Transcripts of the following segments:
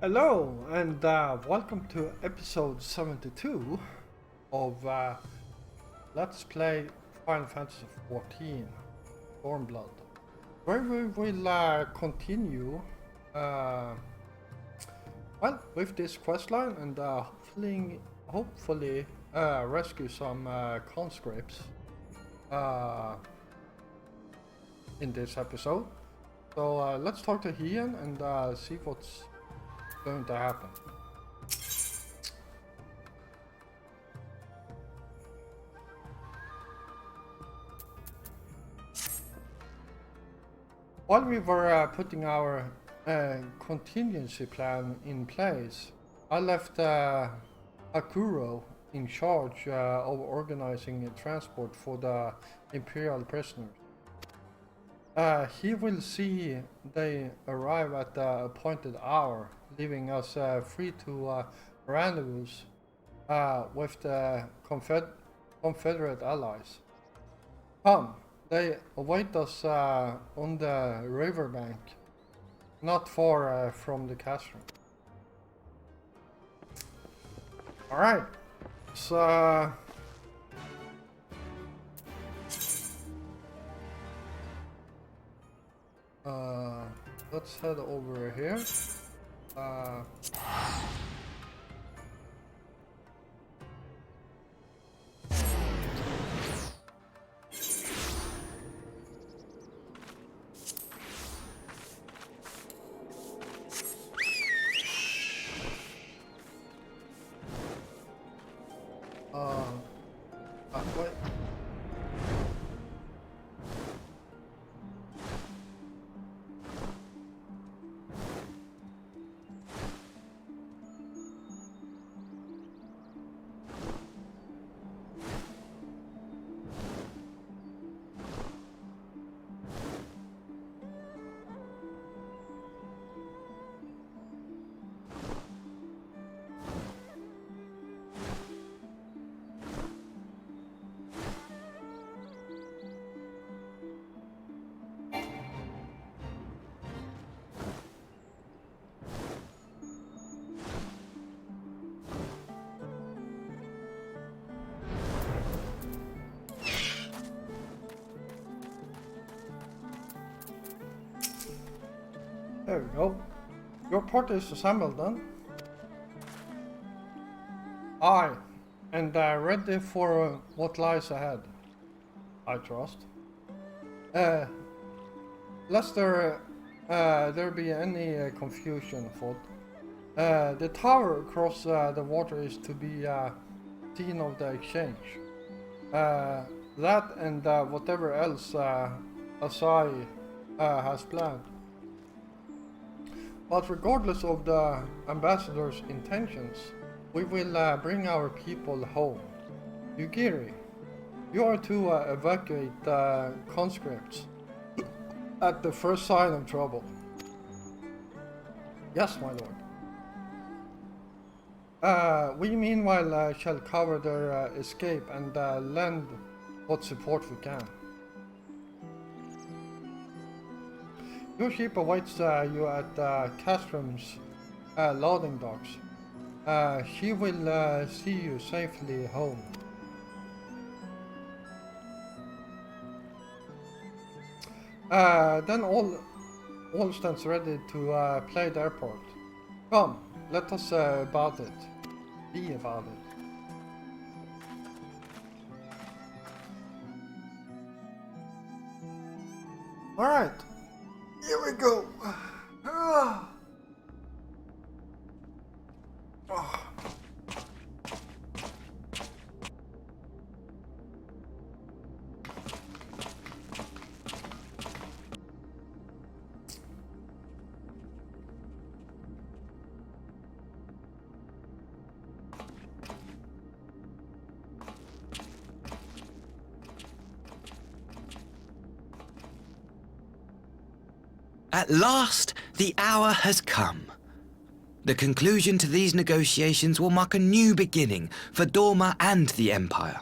Hello and welcome to episode 72 of Let's Play Final Fantasy XIV Stormblood, where we will continue with this questline and hopefully rescue some conscripts in this episode. So let's talk to Ian and see what's going to happen. While we were putting our contingency plan in place, I left Akuro in charge of organizing transport for the Imperial prisoners. He will see they arrive at the appointed hour, leaving us free to rendezvous with the Confederate allies. Come, they await us on the riverbank, not far from the castle. Alright, so let's head over here. Wait. There we go. Your party is assembled then. Aye, and ready for what lies ahead, I trust. Lest there be any confusion afoot, the tower across the water is to be scene of the exchange. That and whatever else Asai has planned. But regardless of the ambassador's intentions, we will bring our people home. Yugiri, you are to evacuate the conscripts at the first sign of trouble. Yes, my lord. We meanwhile shall cover their escape and lend what support we can. Your ship awaits you at Castrom's loading docks. She will see you safely home. Then all stands ready to play their part. Come, let us about it. Be about it. All right. Here we go. Oh. At last, the hour has come. The conclusion to these negotiations will mark a new beginning for Dorma and the Empire.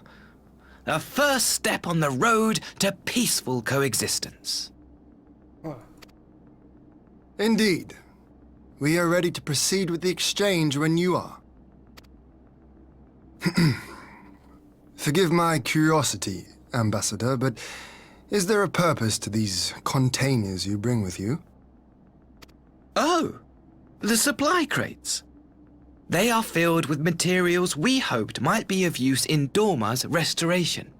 A first step on the road to peaceful coexistence. Indeed. We are ready to proceed with the exchange when you are. Forgive my curiosity, Ambassador, but is there a purpose to these containers you bring with you? Oh, the supply crates. They are filled with materials we hoped might be of use in Dorma's restoration.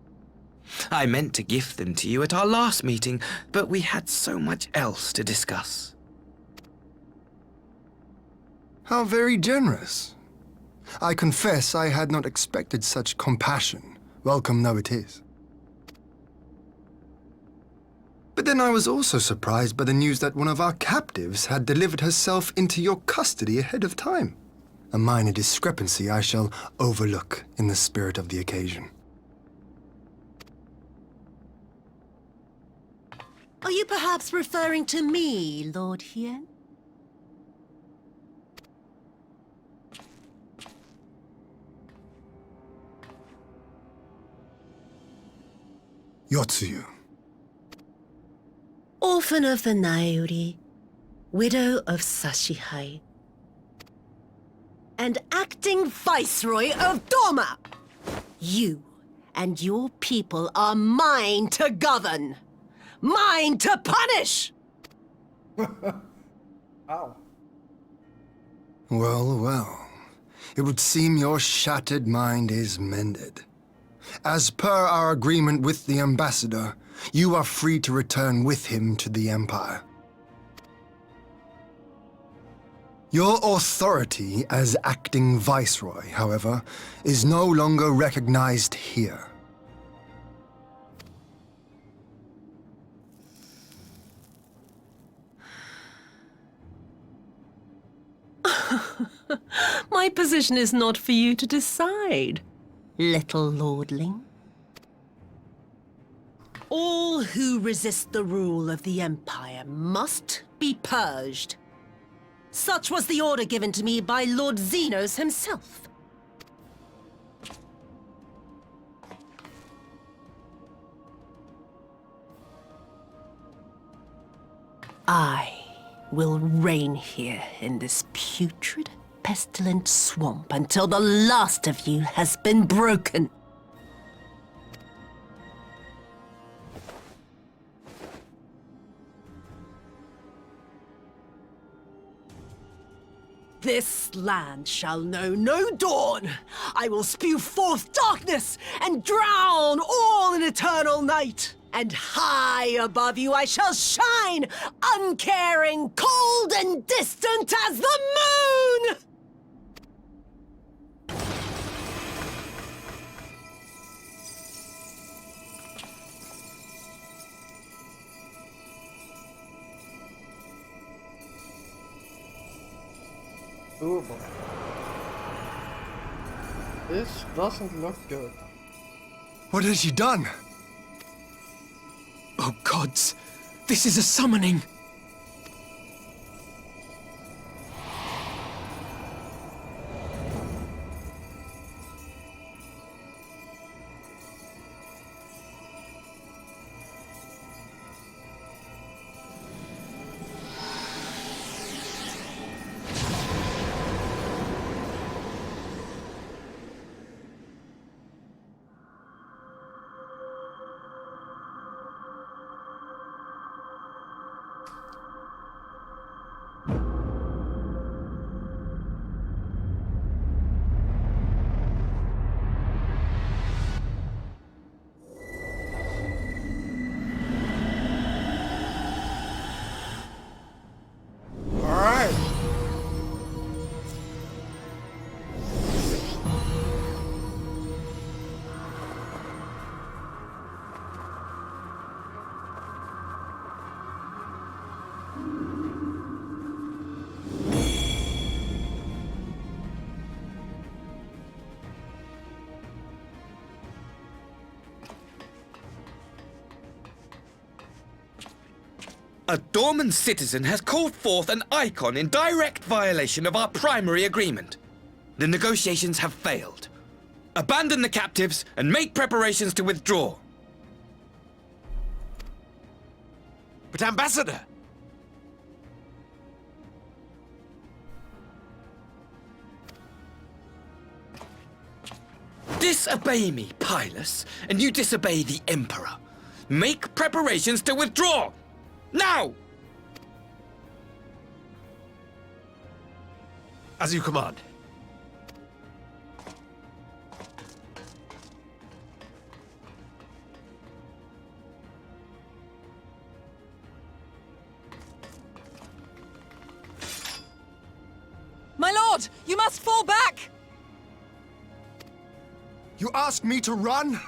I meant to gift them to you at our last meeting, but we had so much else to discuss. How very generous. I confess I had not expected such compassion, welcome though it is. But then I was also surprised by the news that one of our captives had delivered herself into your custody ahead of time. A minor discrepancy I shall overlook in the spirit of the occasion. Are you perhaps referring to me, Lord Hien? Yotsuyu. Orphan of the Nairi, widow of Sashihai, and acting Viceroy of Dorma! You and your people are mine to govern! Mine to punish! Ow. Well, well. It would seem your shattered mind is mended. As per our agreement with the Ambassador, you are free to return with him to the Empire. Your authority as acting Viceroy, however, is no longer recognized here. My position is not for you to decide, little lordling. All who resist the rule of the Empire must be purged. Such was the order given to me by Lord Xenos himself. I will reign here in this putrid, pestilent swamp until the last of you has been broken. This land shall know no dawn. I will spew forth darkness and drown all in eternal night. And high above you I shall shine, uncaring, cold and distant as the moon! Doable. This doesn't look good. What has she done? Oh gods, this is a summoning! Alright. A Dorman citizen has called forth an icon in direct violation of our primary agreement. The negotiations have failed. Abandon the captives and make preparations to withdraw. But Ambassador! disobey me, Pilus, and you disobey the Emperor. Make preparations to withdraw! Now! As you command. My lord, you must fall back! You ask me to run?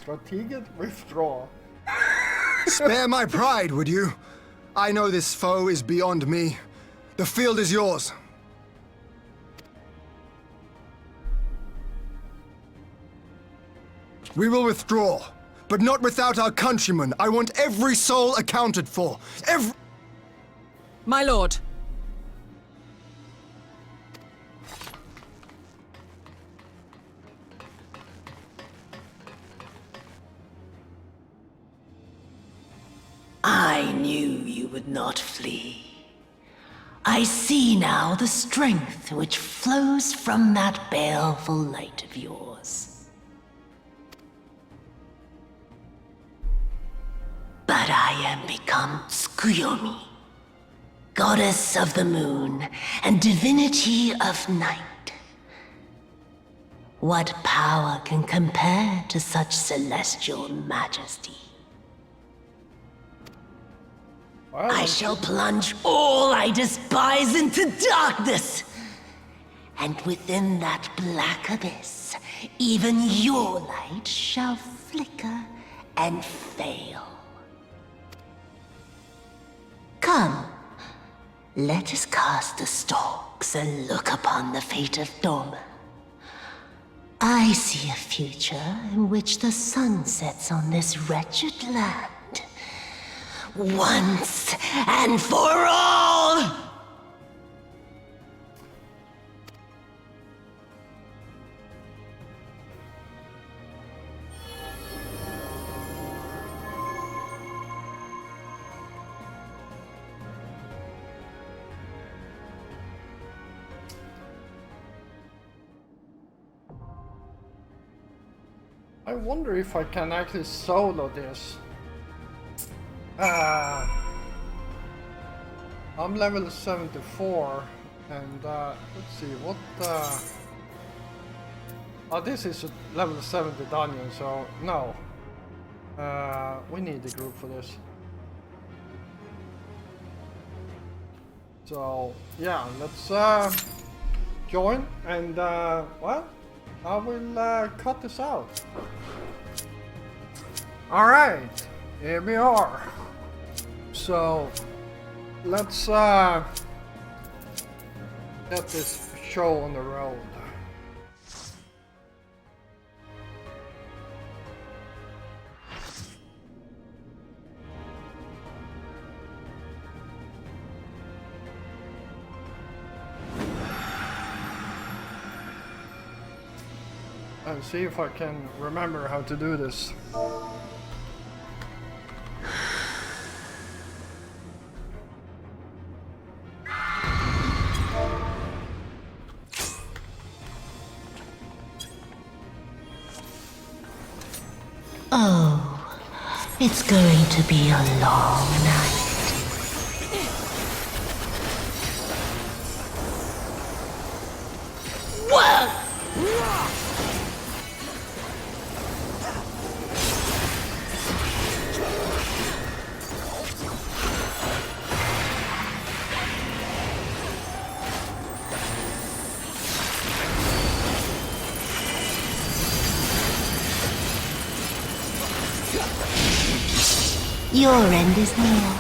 Strategic withdrawal. Spare my pride, would you? I know this foe is beyond me. The field is yours. We will withdraw, but not without our countrymen. I want every soul accounted for. My lord. I knew you would not flee. I see now the strength which flows from that baleful light of yours. But I am become Tsukuyomi, goddess of the moon and divinity of night. What power can compare to such celestial majesty? Well, I shall plunge all I despise into darkness. And within that black abyss, even your light shall flicker and fail. Come, let us cast the stalks and look upon the fate of Dorma. I see a future in which the sun sets on this wretched land. Once and for all! I wonder if I can actually solo this. I'm level 74, and let's see what. Oh, this is a level 70 dungeon, so no. We need the group for this. So yeah, let's join, and well, I will cut this out. All right. Here we are. So let's get this show on the road. And see if I can remember how to do this. Oh, it's going to be a long night. Whoa! Your end is near.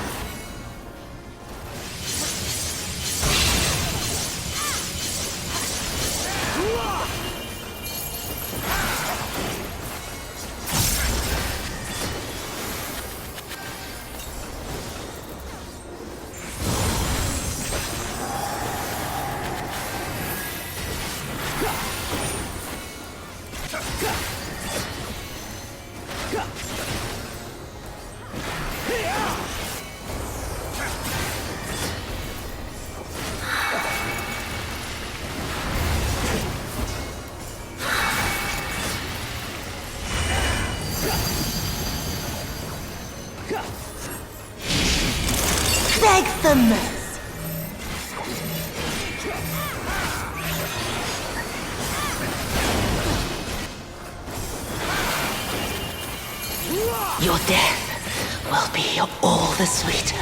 the mess. Your death will be all the sweeter.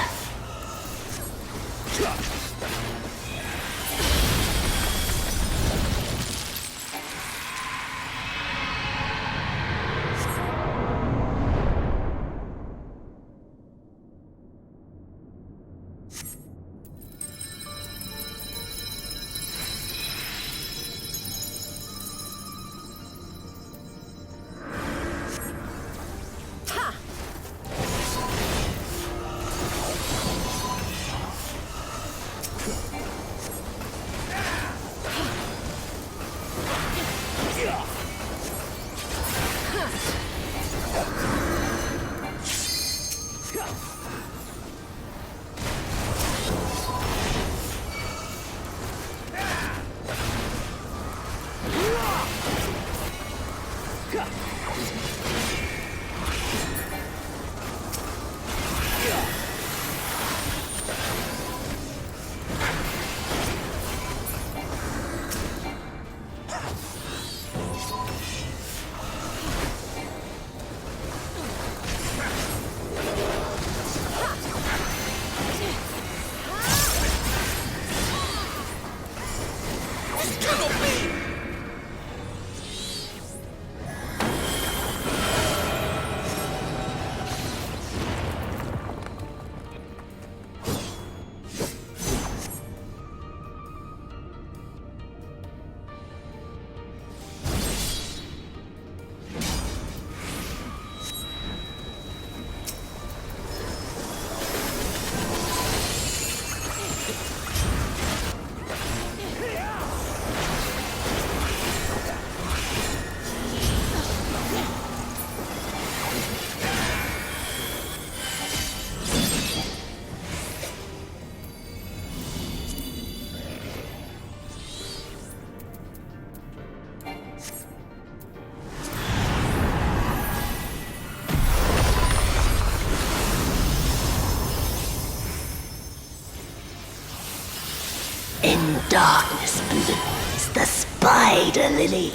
In darkness blooms the spider lily.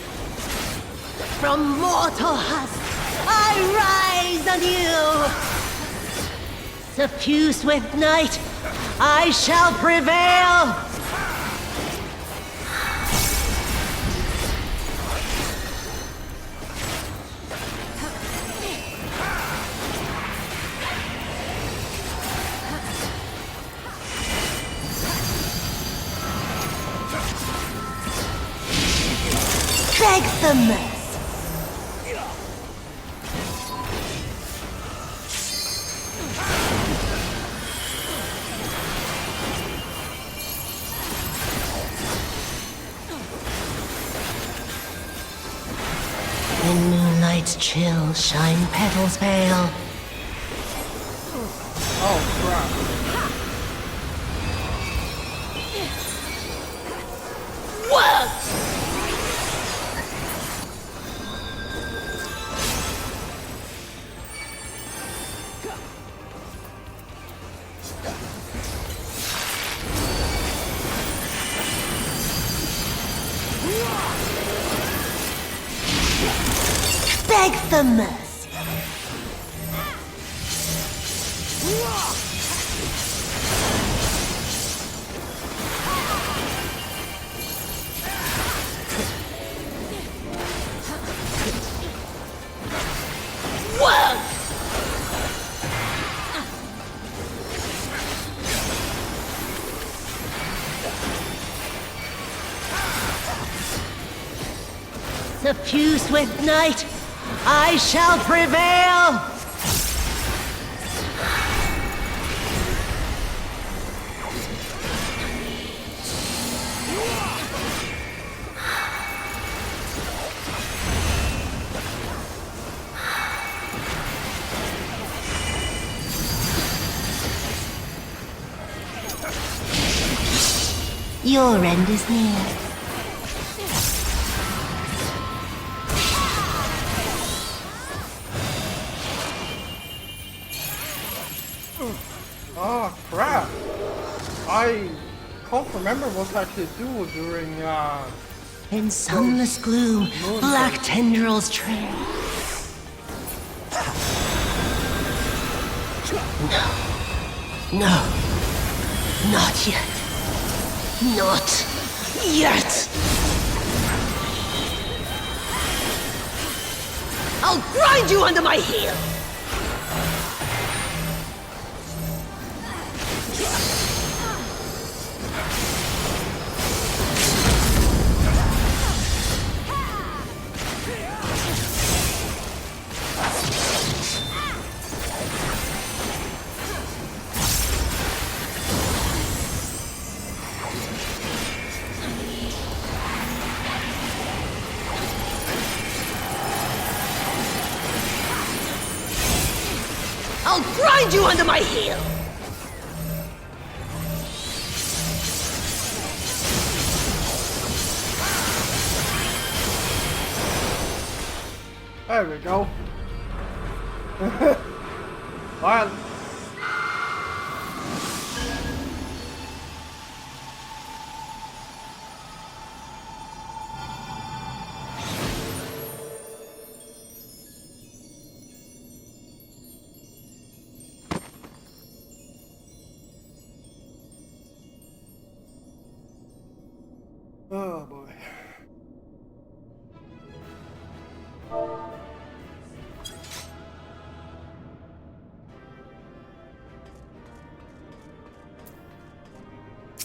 From mortal husk I rise anew. Suffused with night, I shall prevail. Beg the mess. In moonlight's chill shine petals pale. Oh crap. What? Beg the mercy. Whoa! Suffused with night, I shall prevail! Your end is near. Oh crap. I can't remember what I actually do during In sunless gloom, black tendrils trail. No. Not yet. Not yet. I'll grind you under my heel. I'll grind you under my heel! There we go. Well. Oh boy.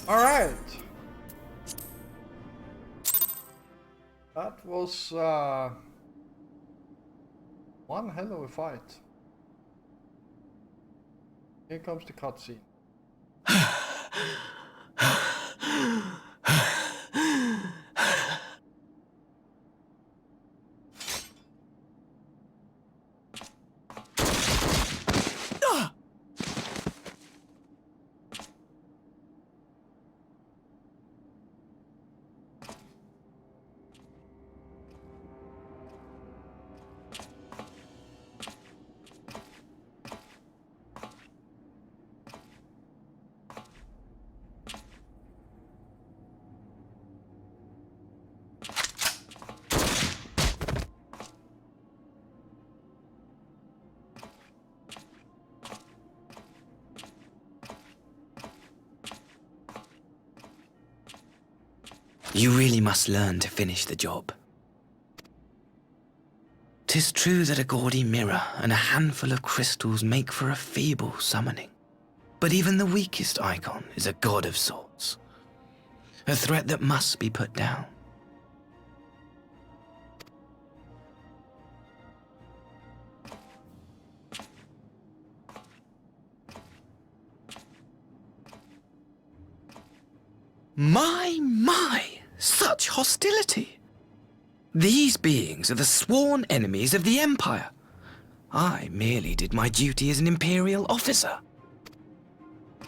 All right. That was one hell of a fight. Here comes the cutscene. You really must learn to finish the job. 'Tis true that a gaudy mirror and a handful of crystals make for a feeble summoning. But even the weakest icon is a god of sorts. A threat that must be put down. My, such hostility! These beings are the sworn enemies of the Empire. I merely did my duty as an Imperial officer.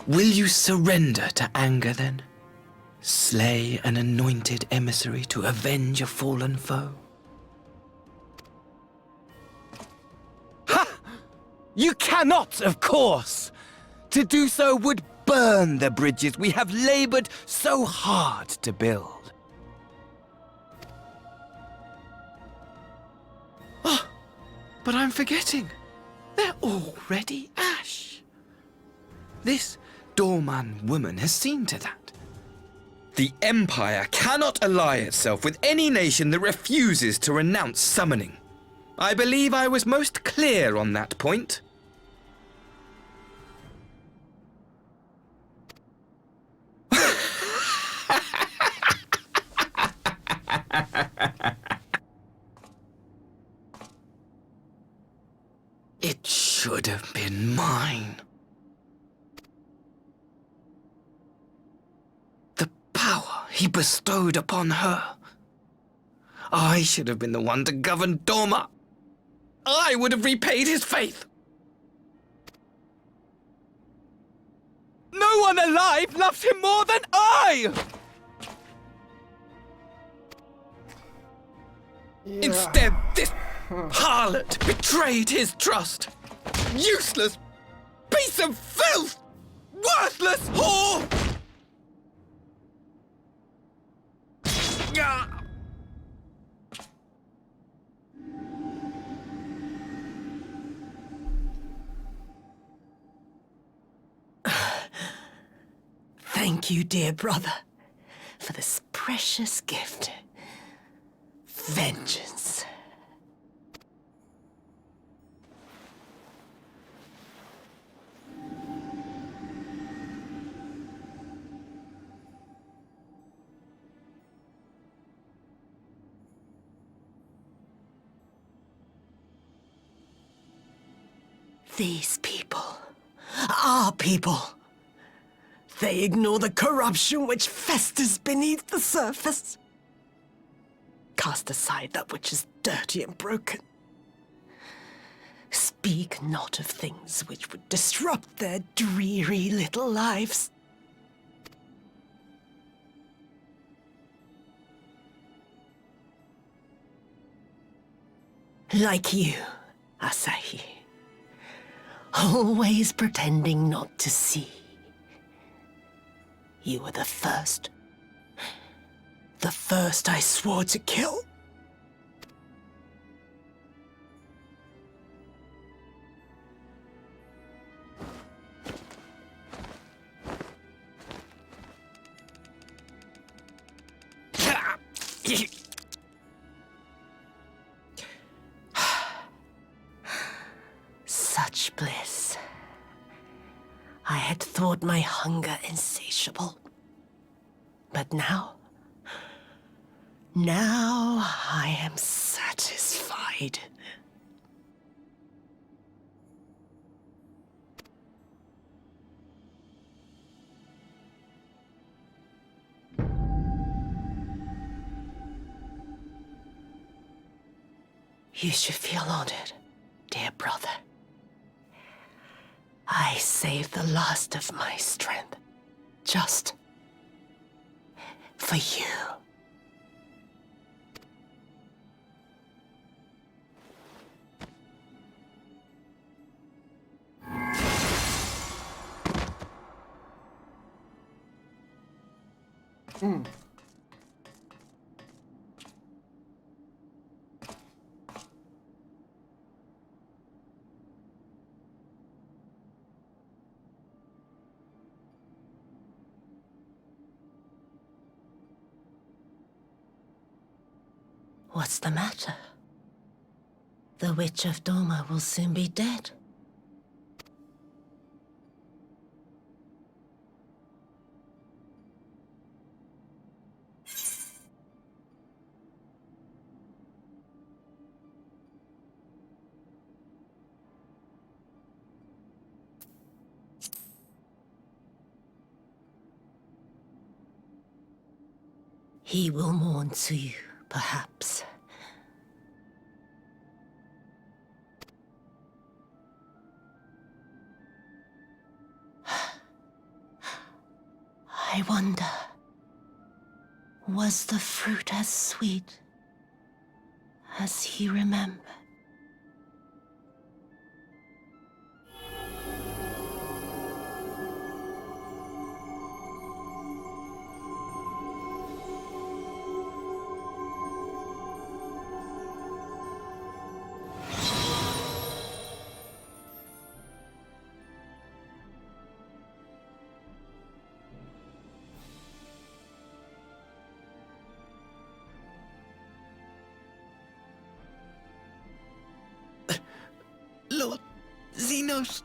Will you surrender to anger, then? Slay an anointed emissary to avenge a fallen foe? Ha! You cannot, of course! To do so would burn the bridges we have labored so hard to build. Oh, but I'm forgetting. They're already ash. This Dorman woman has seen to that. The Empire cannot ally itself with any nation that refuses to renounce summoning. I believe I was most clear on that point. It should have been mine. The power he bestowed upon her. I should have been the one to govern Dorma. I would have repaid his faith. No one alive loves him more than I! Yeah. Instead, this harlot betrayed his trust. Useless piece of filth! Worthless whore! thank you, dear brother, for this precious gift. Vengeance. These people, our people, they ignore the corruption which festers beneath the surface. Cast aside that which is dirty and broken. Speak not of things which would disrupt their dreary little lives. Like you, Asahi. Always pretending not to see. You were the first. The first I swore to kill. Such bliss. I had thought my hunger insatiable. But now I am satisfied. You should feel honored, dear brother. I saved the last of my strength, just for you. What's the matter? The Witch of Doma will soon be dead. He will mourn too, perhaps. I wonder, was the fruit as sweet as he remembered? Lord Xenos.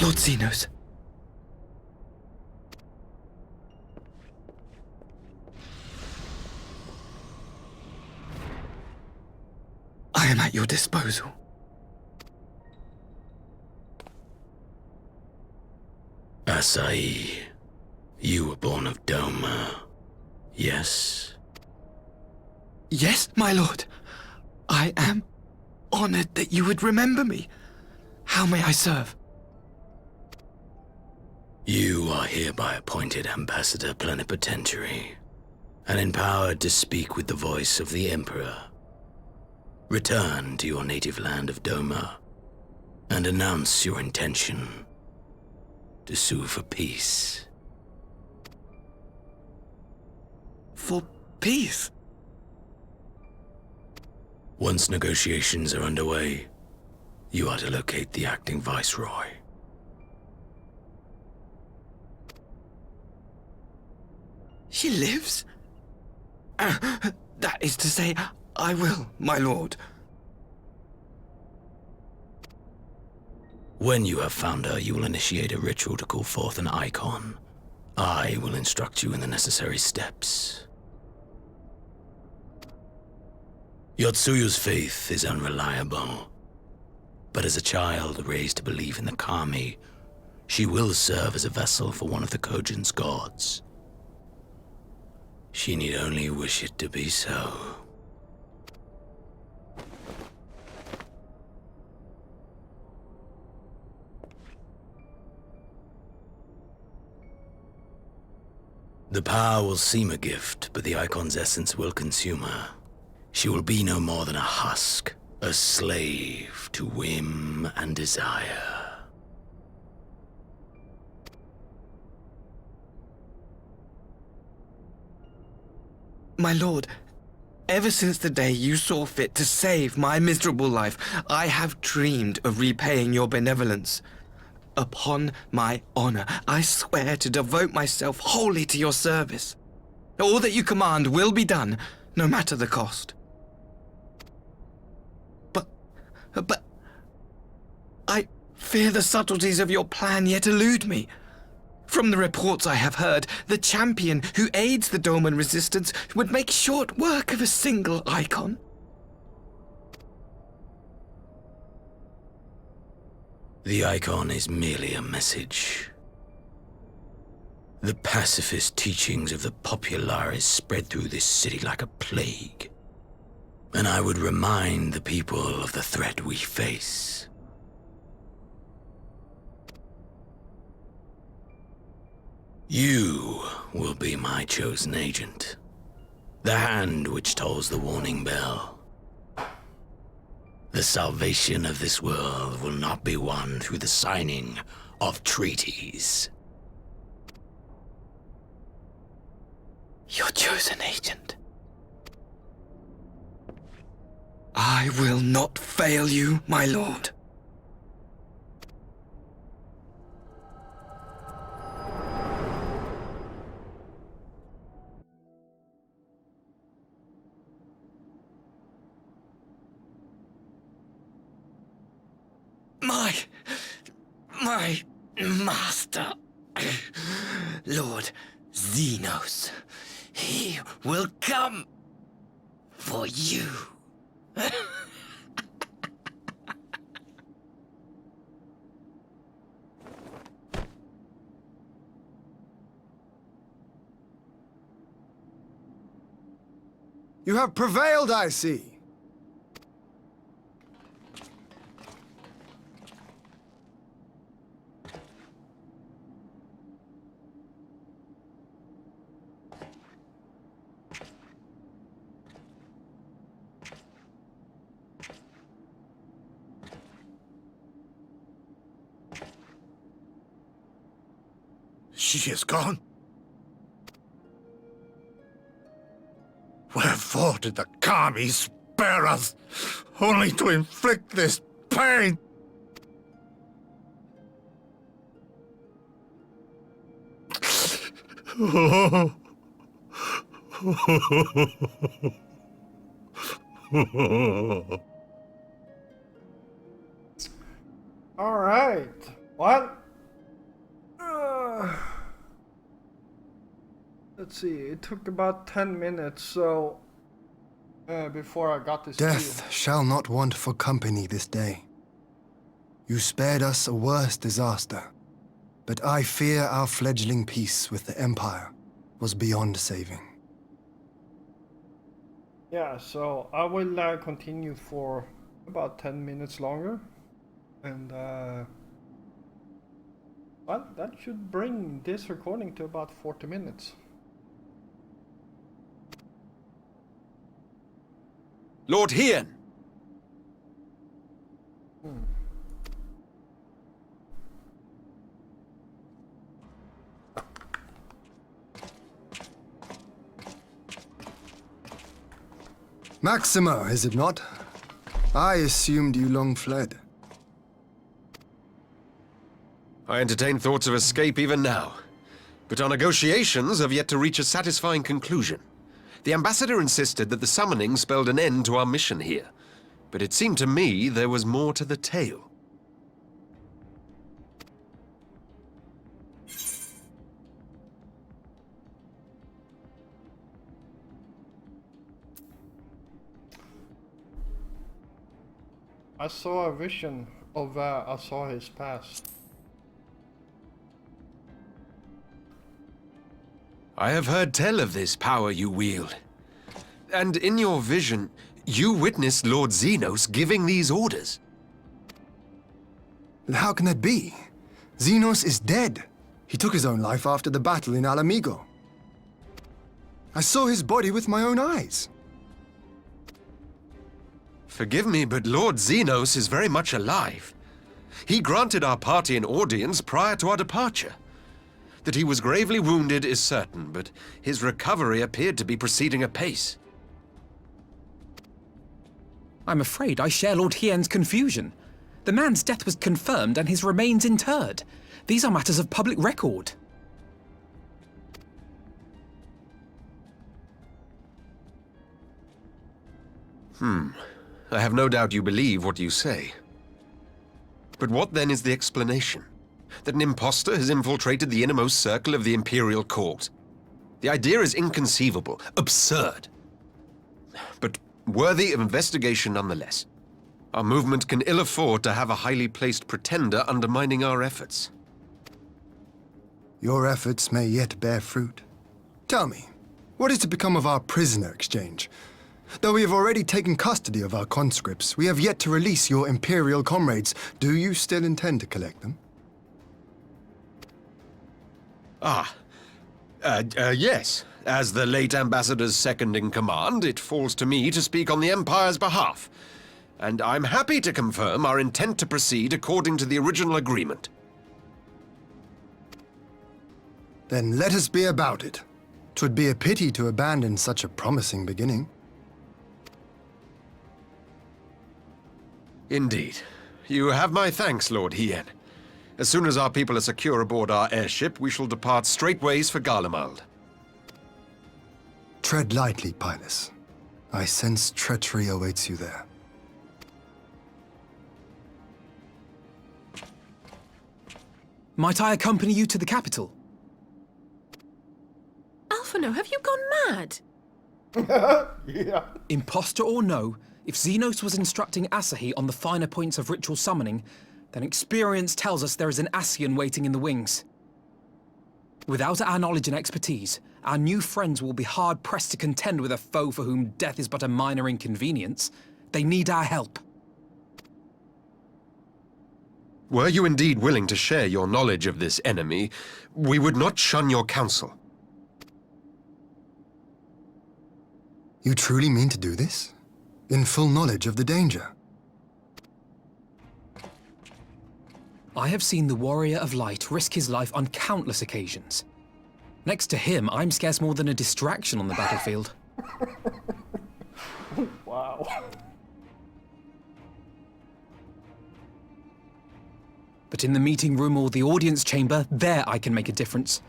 Lord Xenos. I am at your disposal. Asahi, you were born of Doma, yes? Yes, my lord. I am honored that you would remember me. How may I serve? You are hereby appointed Ambassador Plenipotentiary, and empowered to speak with the voice of the Emperor. Return to your native land of Doma, and announce your intention to sue for peace. For peace? Once negotiations are underway, you are to locate the acting viceroy. She lives? That is to say, I will, my lord. When you have found her, you will initiate a ritual to call forth an icon. I will instruct you in the necessary steps. Yotsuyu's faith is unreliable, but as a child raised to believe in the kami, she will serve as a vessel for one of the Kojin's gods. She need only wish it to be so. The power will seem a gift, but the icon's essence will consume her. She will be no more than a husk, a slave to whim and desire. My lord, ever since the day you saw fit to save my miserable life, I have dreamed of repaying your benevolence. Upon my honor, I swear to devote myself wholly to your service. All that you command will be done, no matter the cost. But I fear the subtleties of your plan yet elude me. From the reports I have heard, the champion who aids the Doman resistance would make short work of a single icon. The icon is merely a message. The pacifist teachings of the populares spread through this city like a plague. And I would remind the people of the threat we face. You will be my chosen agent. The hand which tolls the warning bell. The salvation of this world will not be won through the signing of treaties. Your chosen agent. I will not fail you, my lord. My master, Lord Xenos, he will come for you. You have prevailed, I see. She is gone. Wherefore did the kami spare us, only to inflict this pain? All right. What? Let's see. It took about 10 minutes, so before I got this. Death shall not want for company this day. You spared us a worse disaster, but I fear our fledgling peace with the Empire was beyond saving. Yeah, so I will continue for about 10 minutes longer, and well, that should bring this recording to about 40 minutes. Lord Hien! Maxima, is it not? I assumed you long fled. I entertain thoughts of escape even now. But our negotiations have yet to reach a satisfying conclusion. The ambassador insisted that the summoning spelled an end to our mission here. But it seemed to me there was more to the tale. I saw a vision of where I saw his past. I have heard tell of this power you wield. And in your vision, you witnessed Lord Xenos giving these orders. How can that be? Xenos is dead. He took his own life after the battle in Alamigo. I saw his body with my own eyes. Forgive me, but Lord Xenos is very much alive. He granted our party an audience prior to our departure. That he was gravely wounded is certain, but his recovery appeared to be proceeding apace. I'm afraid I share Lord Hien's confusion. The man's death was confirmed and his remains interred. These are matters of public record. I have no doubt you believe what you say. But what then is the explanation? That an impostor has infiltrated the innermost circle of the Imperial Court? The idea is inconceivable, absurd. But worthy of investigation nonetheless. Our movement can ill afford to have a highly placed pretender undermining our efforts. Your efforts may yet bear fruit. Tell me, what is to become of our prisoner exchange? Though we have already taken custody of our conscripts, we have yet to release your Imperial comrades. Do you still intend to collect them? Yes. As the late Ambassador's second-in-command, it falls to me to speak on the Empire's behalf. And I'm happy to confirm our intent to proceed according to the original agreement. Then let us be about it. 'Twould be a pity to abandon such a promising beginning. Indeed. You have my thanks, Lord Hien. As soon as our people are secure aboard our airship, we shall depart straightways for Garlemald. Tread lightly, Pilus. I sense treachery awaits you there. Might I accompany you to the capital? Alphino, have you gone mad? Yeah. Imposter or no, if Xenos was instructing Asahi on the finer points of ritual summoning, then experience tells us there is an Ascian waiting in the wings. Without our knowledge and expertise, our new friends will be hard-pressed to contend with a foe for whom death is but a minor inconvenience. They need our help. Were you indeed willing to share your knowledge of this enemy, we would not shun your counsel. You truly mean to do this? In full knowledge of the danger? I have seen the Warrior of Light risk his life on countless occasions. Next to him, I'm scarce more than a distraction on the battlefield. Wow. But in the meeting room or the audience chamber, there I can make a difference.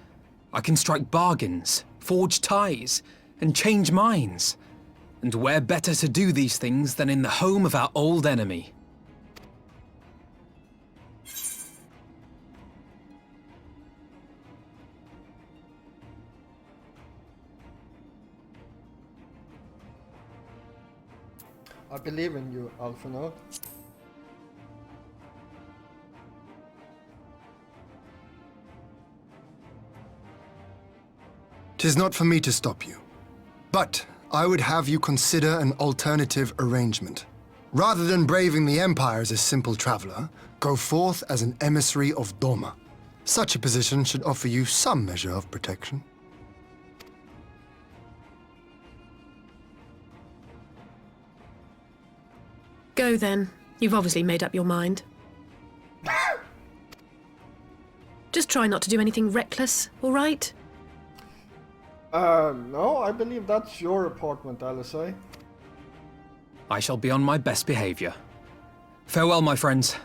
I can strike bargains, forge ties, and change minds. And where better to do these things than in the home of our old enemy? I believe in you, Alphino. 'Tis not for me to stop you. But I would have you consider an alternative arrangement. Rather than braving the Empire as a simple traveler, go forth as an emissary of Doma. Such a position should offer you some measure of protection. Go then. You've obviously made up your mind. Just try not to do anything reckless, all right? No, I believe that's your apartment, Alisai. I shall be on my best behavior. Farewell, my friends.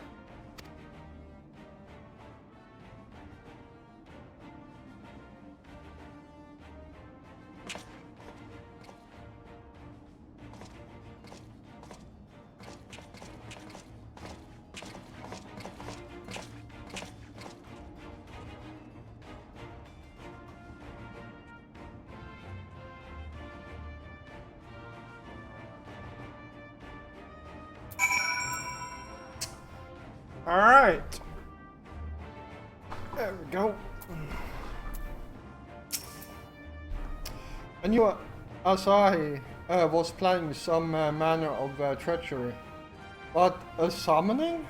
Alright. There we go. I knew Asahi was planning some manner of treachery. But a summoning?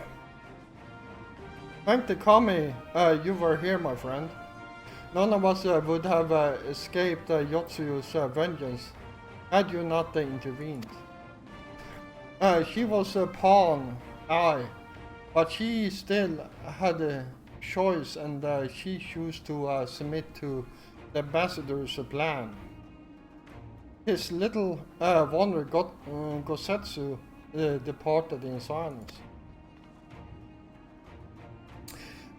Thank the kami, you were here, my friend. None of us would have escaped Yotsuyu's vengeance had you not intervened. She was a pawn, aye. But she still had a choice, and she chose to submit to the ambassador's plan. His little wonder Gosetsu departed in silence.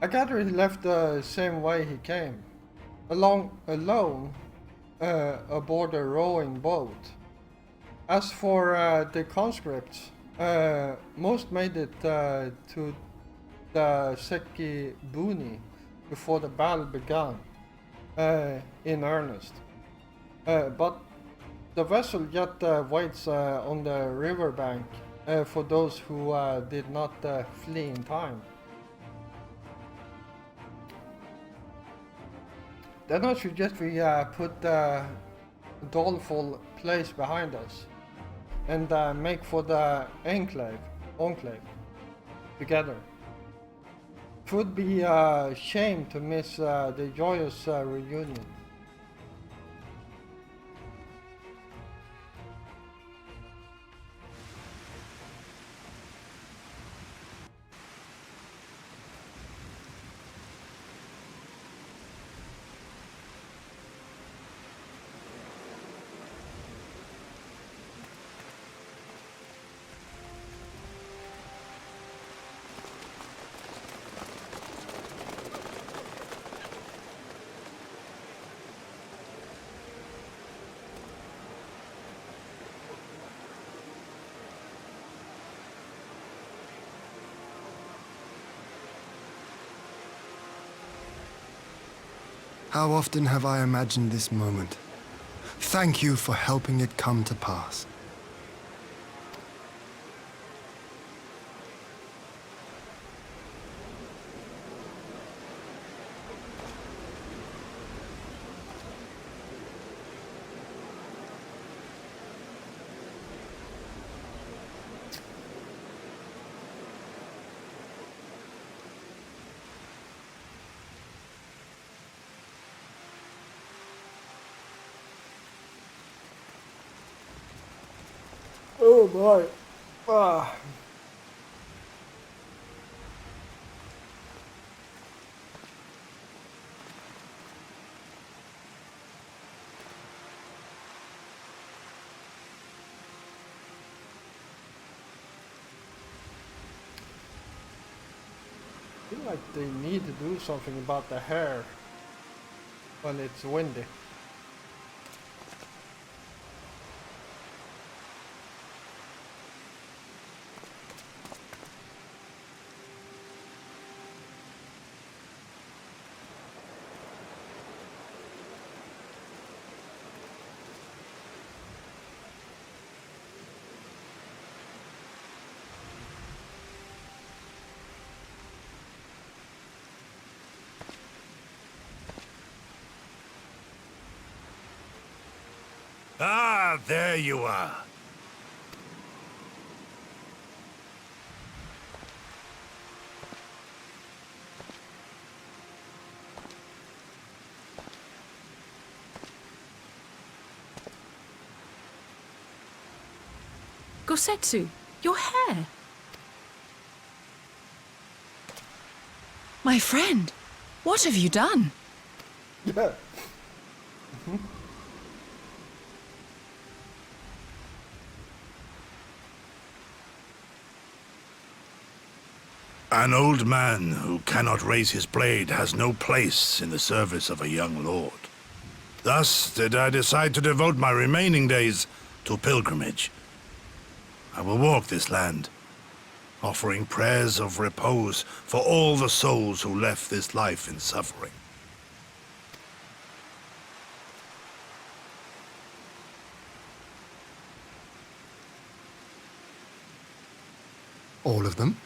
I gather he left the same way he came, alone aboard a rowing boat. As for the conscripts, most made it to the Sekibuni before the battle began in earnest. But the vessel yet waits on the riverbank for those who did not flee in time. Then I suggest we put the doleful place behind us and make for the enclave together. It would be a shame to miss the joyous reunion. How often have I imagined this moment? Thank you for helping it come to pass. Oh boy. Ah. I feel like they need to do something about the hair when it's windy. Ah, there you are. Gosetsu, your hair. My friend, what have you done? Yeah. An old man who cannot raise his blade has no place in the service of a young lord. Thus did I decide to devote my remaining days to pilgrimage. I will walk this land, offering prayers of repose for all the souls who left this life in suffering. All of them?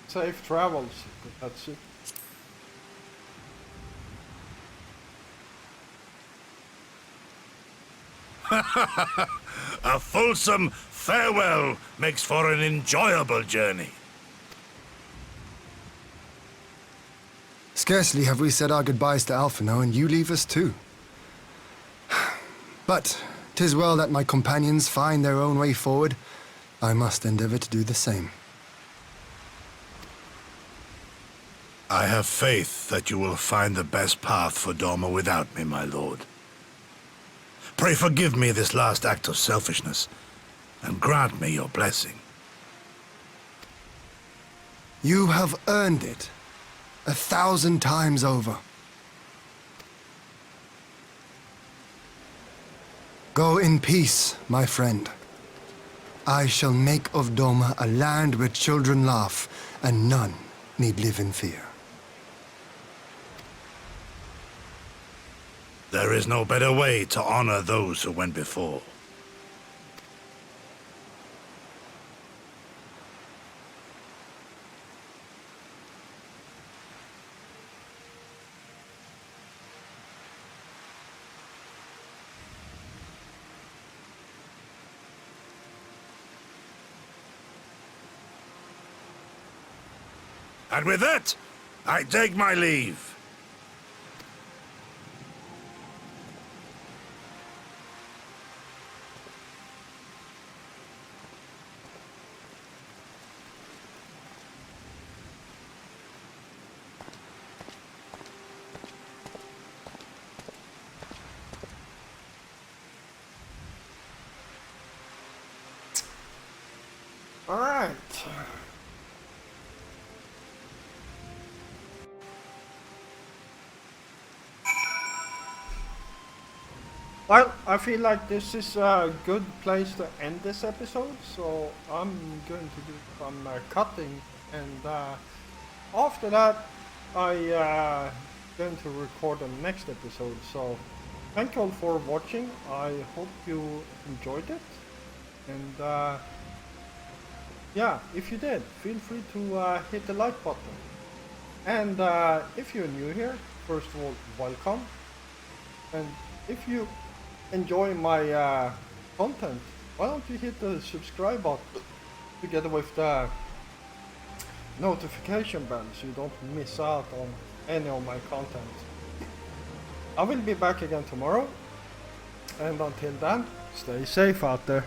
Safe travels, that's it. A fulsome farewell makes for an enjoyable journey. Scarcely have we said our goodbyes to Alphino, and you leave us too. But 'tis well that my companions find their own way forward. I must endeavor to do the same. I have faith that you will find the best path for Dorma without me, my lord. Pray forgive me this last act of selfishness, and grant me your blessing. You have earned it 1,000 times over. Go in peace, my friend. I shall make of Dorma a land where children laugh, and none need live in fear. There is no better way to honor those who went before. And with that, I take my leave. All right. Well, I feel like this is a good place to end this episode, so I'm going to do some cutting, and after that I going to record the next episode. So thank you all for watching. I hope you enjoyed it, and yeah, if you did, feel free to hit the like button. And if you're new here, first of all, welcome. And if you enjoy my content, why don't you hit the subscribe button together with the notification bell so you don't miss out on any of my content. I will be back again tomorrow, and until then, stay safe out there.